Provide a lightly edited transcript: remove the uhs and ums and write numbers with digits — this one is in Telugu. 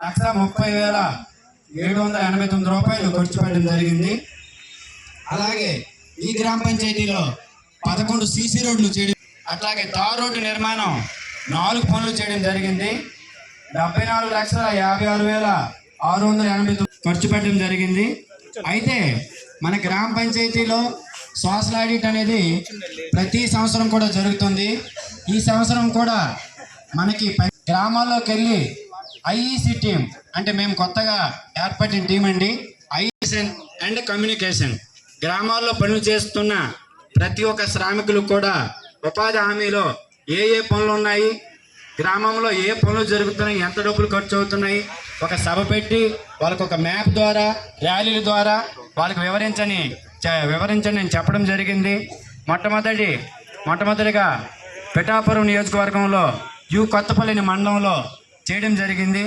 1,30,789 రూపాయలు ఖర్చు పెట్టడం జరిగింది. అలాగే ఈ గ్రామ పంచాయతీలో 11 సీసీ రోడ్లు చేయడం, అట్లాగే తార్ రోడ్డు నిర్మాణం 4 పనులు చేయడం జరిగింది. 74,56,689 ఖర్చు పెట్టడం జరిగింది. అయితే మన గ్రామ పంచాయతీలో సోషల్ ఆడిట్ అనేది ప్రతి సంవత్సరం కూడా జరుగుతుంది. ఈ సంవత్సరం కూడా మనకి గ్రామాల్లోకి వెళ్ళి ఐఈసి టీం, అంటే మేము కొత్తగా ఏర్పడిన టీం అండి, ఐఈసన్ అండ్ కమ్యూనికేషన్, గ్రామాల్లో పనులు చేస్తున్న ప్రతి ఒక్క శ్రామికులు కూడా ఉపాధి హామీలో ఏ ఏ పనులు ఉన్నాయి, గ్రామంలో ఏ పనులు జరుగుతున్నాయి, ఎంత డబ్బులు ఖర్చు అవుతున్నాయి, ఒక సభ పెట్టి వాళ్ళకు ఒక మ్యాప్ ద్వారా, ర్యాలీల ద్వారా వాళ్ళకి వివరించని నేను చెప్పడం జరిగింది. మొట్టమొదటిగా పిఠాపురం నియోజకవర్గంలో కొత్తపల్లి మండలంలో చేయడం జరిగింది.